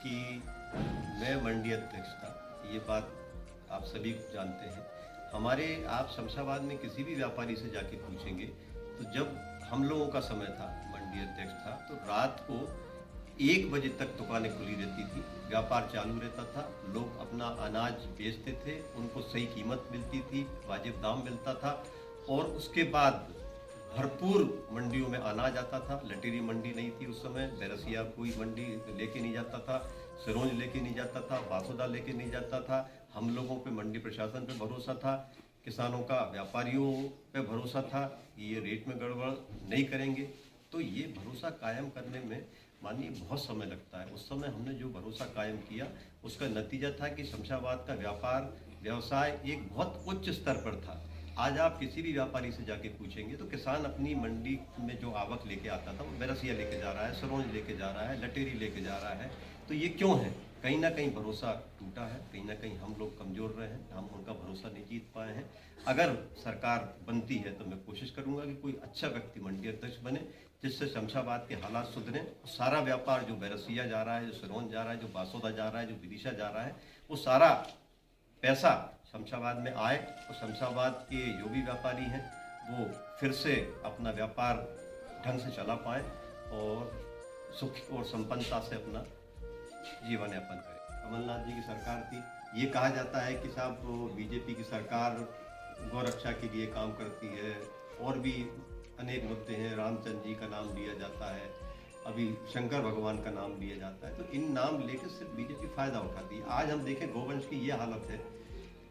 कि मैं मंडी अध्यक्ष था, ये बात आप सभी जानते हैं। हमारे आप शमशाबाद में किसी भी व्यापारी से जाके पूछेंगे तो जब हम लोगों का समय था, मंडी अध्यक्ष था, तो रात को 1 बजे तक दुकानें खुली रहती थी, व्यापार चालू रहता था, लोग अपना अनाज बेचते थे, उनको सही कीमत मिलती थी, वाजिब दाम मिलता था और उसके बाद भरपूर मंडियों में अनाज आता था। लटेरी मंडी नहीं थी उस समय, बैरसिया कोई मंडी लेके नहीं जाता था, सिरोंज लेके नहीं जाता था, बासुदा लेके नहीं जाता था। हम लोगों पे मंडी प्रशासन पे भरोसा था, किसानों का व्यापारियों पे भरोसा था कि ये रेट में गड़बड़ नहीं करेंगे। तो ये भरोसा कायम करने में मानिए बहुत समय लगता है। उस समय हमने जो भरोसा कायम किया उसका नतीजा था कि शमशाबाद का व्यवसाय एक बहुत उच्च स्तर पर था। आज आप किसी भी व्यापारी से जाके पूछेंगे तो किसान अपनी मंडी में जो आवक लेके आता था वो बैरसिया लेके जा रहा है, सरोंज लेके जा रहा है, लटेरी लेके जा रहा है। तो ये क्यों है? कहीं ना कहीं भरोसा टूटा है, कहीं ना कहीं हम लोग कमज़ोर रहे हैं, हम उनका भरोसा नहीं जीत पाए हैं। अगर सरकार बनती है तो मैं कोशिश करूंगा कि कोई अच्छा व्यक्ति मंडी अध्यक्ष बने जिससे शमशाबाद के हालात सुधरें। सारा व्यापार जो बैरसिया जा रहा है, जो सिरोंज जा रहा है, जो बासोदा जा रहा है, जो विदिशा जा रहा है, वो सारा पैसा शमशाबाद में आए और शमशाबाद के जो भी व्यापारी हैं वो फिर से अपना व्यापार ढंग से चला पाएँ और सुख और संपन्नता से अपना जीवन यापन करें। कमलनाथ जी की सरकार थी। ये कहा जाता है कि साहब बीजेपी की सरकार गौरक्षा के लिए काम करती है और भी अनेक मुद्दे हैं। रामचंद्र जी का नाम लिया जाता है, अभी शंकर भगवान का नाम लिया जाता है। तो इन नाम लेकर सिर्फ बीजेपी फायदा उठाती है। आज हम देखें गोवंश की ये हालत है,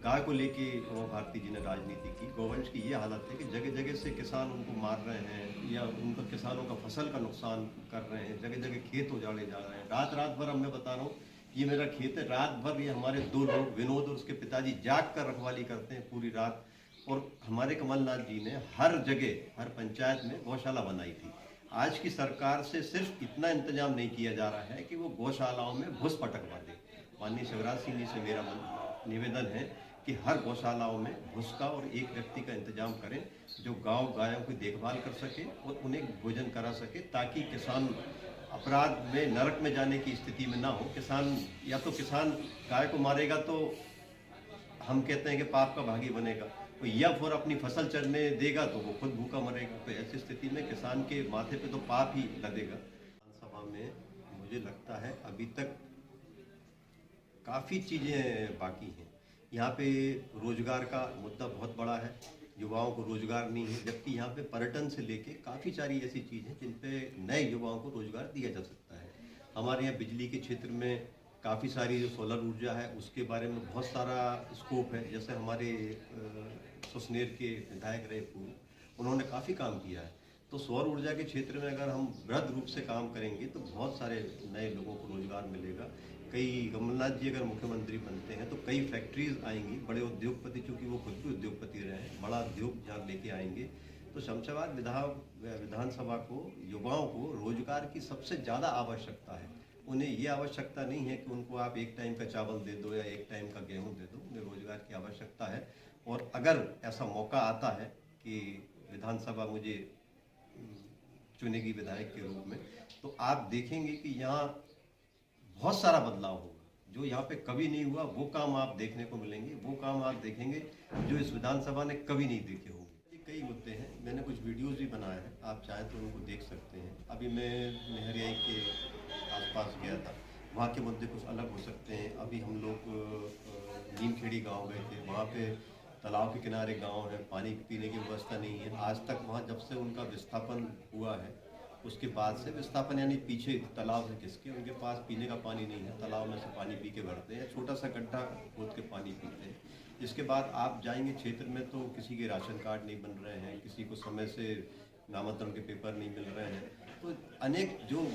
गाय को लेके भारती जी ने राजनीति की। गोवंश की ये हालत है कि जगह जगह से किसान उनको मार रहे हैं या उनको किसानों का फसल का नुकसान कर रहे हैं, जगह जगह खेत उजाड़े जा रहे हैं। रात भर अब मैं बता रहा हूँ, ये मेरा खेत है, रात भर ये हमारे 2 लोग विनोद और उसके पिताजी जाग कर रखवाली करते हैं पूरी रात। और हमारे कमलनाथ जी ने हर जगह, हर पंचायत में गौशाला बनाई थी। आज की सरकार से सिर्फ इतना इंतजाम नहीं किया जा रहा है कि वो गौशालाओं में घुस पटकवा दे। माननीय शिवराज सिंह जी से मेरा निवेदन है कि हर गौशालाओं में घुस का और एक व्यक्ति का इंतजाम करें जो गांव गायों की देखभाल कर सके और उन्हें भोजन करा सके, ताकि किसान अपराध में, नरक में जाने की स्थिति में ना हो। किसान या तो किसान गाय को मारेगा तो हम कहते हैं कि पाप का भागी बनेगा, या फिर अपनी फसल चरने देगा तो वो खुद भूखा मरेगा। तो ऐसी स्थिति में किसान के माथे पे तो पाप ही लगेगा। विधानसभा में मुझे लगता है अभी तक काफ़ी चीज़ें बाकी हैं। यहाँ पे रोजगार का मुद्दा बहुत बड़ा है, युवाओं को रोजगार नहीं है, जबकि यहाँ पे पर्यटन से लेके काफ़ी सारी ऐसी चीज़ हैं जिन पे नए युवाओं को रोजगार दिया जा सकता है। हमारे यहाँ बिजली के क्षेत्र में काफ़ी सारी जो सोलर ऊर्जा है उसके बारे में बहुत सारा स्कोप है। जैसे हमारे सुसनेर के विधायक रहे पूर्व, उन्होंने काफ़ी काम किया है। तो सौर ऊर्जा के क्षेत्र में अगर हम वृहद रूप से काम करेंगे तो बहुत सारे नए लोगों को रोजगार मिलेगा। कमलनाथ जी अगर मुख्यमंत्री बनते हैं तो कई फैक्ट्रीज आएंगी, बड़े उद्योगपति, चूँकि वो खुद भी उद्योगपति रहे हैं, बड़ा उद्योग जहाँ लेके आएंगे। तो शमशाबाद विधानसभा को, युवाओं को रोजगार की सबसे ज़्यादा आवश्यकता है। उन्हें ये आवश्यकता नहीं है कि उनको आप एक टाइम का चावल दे दो या एक टाइम का गेहूँ दे दो, उन्हें रोजगार की आवश्यकता है। और अगर ऐसा मौका आता है कि विधानसभा मुझे चुनेगी विधायक के रूप में, तो आप देखेंगे कि यहाँ बहुत सारा बदलाव होगा। जो यहाँ पे कभी नहीं हुआ वो काम आप देखने को मिलेंगे, वो काम आप देखेंगे जो इस विधानसभा ने कभी नहीं देखे होंगे। कई मुद्दे हैं, मैंने कुछ वीडियोस भी बनाए हैं, आप चाहें तो उनको देख सकते हैं। अभी मैं मेहरियाई के आसपास गया था, वहाँ के मुद्दे कुछ अलग हो सकते हैं। अभी हम लोग नीमखेड़ी गाँव गए थे, वहाँ पे तालाब के किनारे गाँव है, पानी पीने की व्यवस्था नहीं है। आज तक वहाँ जब से उनका विस्थापन हुआ है उसके बाद से, विस्थापन यानी पीछे तालाब है जिसके, उनके पास पीने का पानी नहीं है, तालाब में से पानी पी के भरते हैं, छोटा सा गड्ढा खोद के पानी पीते हैं। इसके बाद आप जाएंगे क्षेत्र में तो किसी के राशन कार्ड नहीं बन रहे हैं, किसी को समय से नामांतरण के पेपर नहीं मिल रहे हैं। तो अनेक जो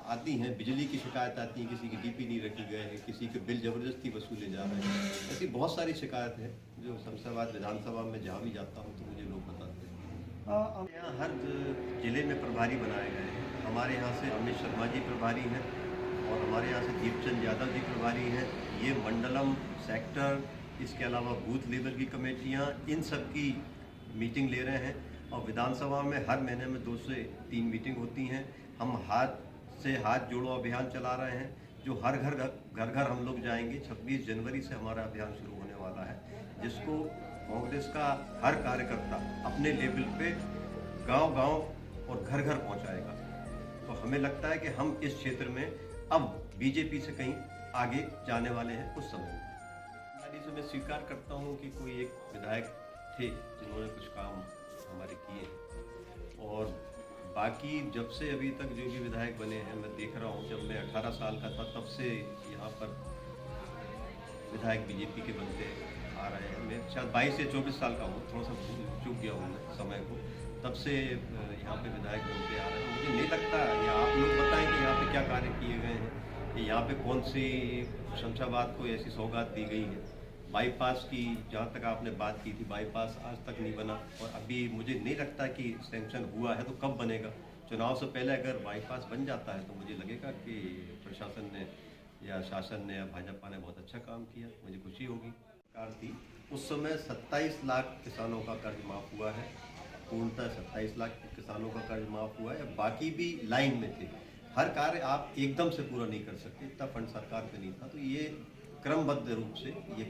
आती हैं, बिजली की शिकायत आती है, किसी की डीपी नहीं रखी गए हैं, किसी के बिल ज़बरदस्ती वसूले जा रहे हैं। ऐसी बहुत सारी शिकायत है जो शमशाबाद विधानसभा में जहाँ भी जाता हूँ तो मुझे लोग बताते हैं। यहाँ हर जिले में प्रभारी बनाए गए हैं। हमारे यहाँ से अमित शर्मा जी प्रभारी हैं और हमारे यहाँ से दीपचंद यादव जी प्रभारी हैं। ये मंडलम, सेक्टर, इसके अलावा बूथ लेवल की कमेटियाँ, इन सब की मीटिंग ले रहे हैं। और विधानसभा में हर महीने में 2 से 3 मीटिंग होती हैं। हम हाथ से हाथ जोड़ो अभियान चला रहे हैं। जो हर घर हम लोग जाएंगे। 26 जनवरी से हमारा अभियान शुरू होने वाला है, जिसको कांग्रेस का हर कार्यकर्ता अपने लेवल पे गांव-गांव और घर पहुंचाएगा। तो हमें लगता है कि हम इस क्षेत्र में अब बीजेपी से कहीं आगे जाने वाले हैं कुछ समय में। से मैं स्वीकार करता हूं कि कोई एक विधायक थे जिन्होंने कुछ काम हमारे किए, और बाकी जब से अभी तक जो भी विधायक बने हैं, मैं देख रहा हूं, जब मैं 18 साल का था तब से यहाँ पर विधायक बीजेपी के बनते आ रहे हैं। मैं शायद 22 या 24 साल का हूँ, थोड़ा सा चूक गया हूँ मैं समय को, तब से यहाँ पे विधायक बनते आ रहे हैं। मुझे नहीं लगता, या आप लोग बताएं कि यहाँ पे क्या कार्य किए गए हैं, कि यहाँ पे कौन सी शमशाबाद को ऐसी सौगात दी गई है। बाईपास की जहाँ तक आपने बात की थी, बाईपास आज तक नहीं बना, और अभी मुझे नहीं लगता कि सैंक्शन हुआ है, तो कब बनेगा। चुनाव से पहले अगर बाईपास बन जाता है तो मुझे लगेगा कि प्रशासन ने या शासन ने या भाजपा ने बहुत अच्छा काम किया, मुझे खुशी होगी। सरकार थी उस समय 27 लाख किसानों का कर्ज माफ़ हुआ है, पूर्णतः 27 लाख किसानों का कर्ज माफ़ हुआ है। बाकी भी लाइन में थे। हर कार्य आप एकदम से पूरा नहीं कर सकते, इतना फंड सरकार पे नहीं था, तो ये क्रमबद्ध रूप से ये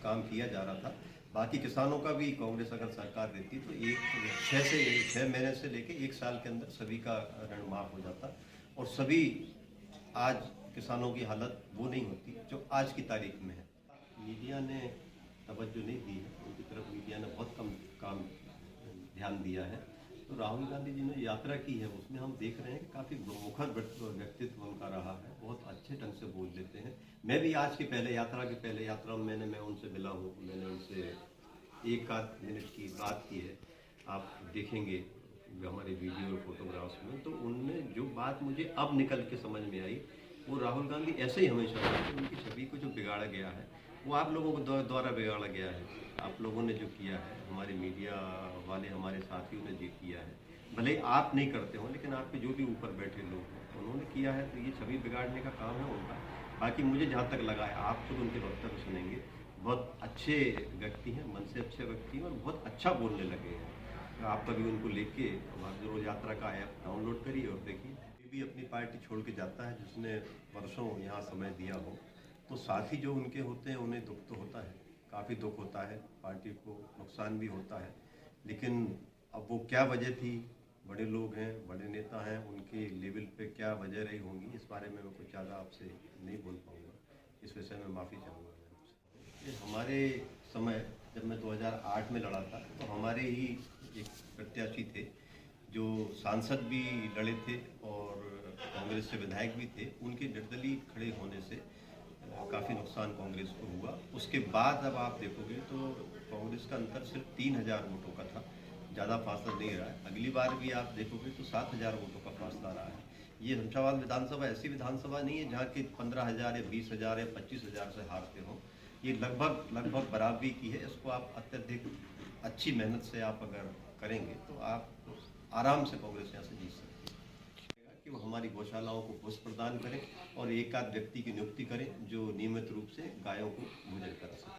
काम किया जा रहा था। बाकी किसानों का भी कांग्रेस अगर सरकार देती तो 6 महीने से लेके 1 साल के अंदर सभी का ऋण माफ हो जाता, और सभी आज किसानों की हालत वो नहीं होती जो आज की तारीख में है। मीडिया ने तवज्जो नहीं दी है, उनकी तरफ मीडिया ने बहुत कम ध्यान दिया है। तो राहुल गांधी जी ने यात्रा की है, उसमें हम देख रहे हैं कि काफ़ी मुखर व्यक्तित्व उनका रहा है, बहुत अच्छे ढंग से बोल लेते हैं। मैं भी आज की पहले यात्रा में मैं उनसे मिला हूँ, मैंने उनसे 1 आध मिनट की बात की है, आप देखेंगे हमारे वीडियो और फोटोग्राफ्स में। तो उनने जो बात मुझे अब निकल के समझ में आई, वो राहुल गांधी ऐसे ही हमेशा रहे। उनकी छवि को जो बिगाड़ा गया है वो आप लोगों को द्वारा बिगाड़ा गया है। आप लोगों ने जो किया है, हमारे मीडिया वाले हमारे साथियों ने जो किया है, भले आप नहीं करते हो, लेकिन आपके जो भी ऊपर बैठे लोग हैं उन्होंने किया है, तो ये छवि बिगाड़ने का काम है उनका। बाकी मुझे जहाँ तक लगा है, आप खुद उनके वक्तव्य सुनेंगे, बहुत अच्छे व्यक्ति हैं, मन से अच्छे व्यक्ति हैं, और बहुत अच्छा बोलने लगे हैं। आप कभी उनको लेके रोज यात्रा का ऐप डाउनलोड करिए और देखिए। भी अपनी पार्टी छोड़ के जाता है जिसने वर्षों यहाँ समय दिया हो, तो साथी जो उनके होते हैं उन्हें दुख तो होता है, काफ़ी दुख होता है, पार्टी को नुकसान भी होता है। लेकिन अब वो क्या वजह थी, बड़े लोग हैं, बड़े नेता हैं, उनके लेवल पे क्या वजह रही होंगी, इस बारे में मैं कुछ ज़्यादा आपसे नहीं बोल पाऊँगा। इस विषय में माफ़ी चाहूँगा मैं आपसे। हमारे समय जब मैं 2008 में लड़ा था, तो हमारे ही एक प्रत्याशी थे जो सांसद भी लड़े थे और कांग्रेस से विधायक भी थे। उनके निर्दलीय खड़े होने से काफ़ी नुकसान कांग्रेस को हुआ। उसके बाद अब आप देखोगे तो कांग्रेस का अंतर सिर्फ 3000 वोटों का था, ज़्यादा फासला नहीं रहा है। अगली बार भी आप देखोगे तो 7000 वोटों का फासला रहा है। ये शमशाबाद विधानसभा ऐसी विधानसभा नहीं है जहाँ के 15,000 या 20,000 या 25,000 से हारते हो। ये लगभग बराबरी की है। इसको आप अत्यधिक अच्छी मेहनत से आप अगर करेंगे तो आप आराम से कांग्रेस यहाँ से जीत सकती है। कि वो हमारी गौशालाओं को भोजन प्रदान करें और 1 आध व्यक्ति की नियुक्ति करें जो नियमित रूप से गायों को भोजन करा सकें।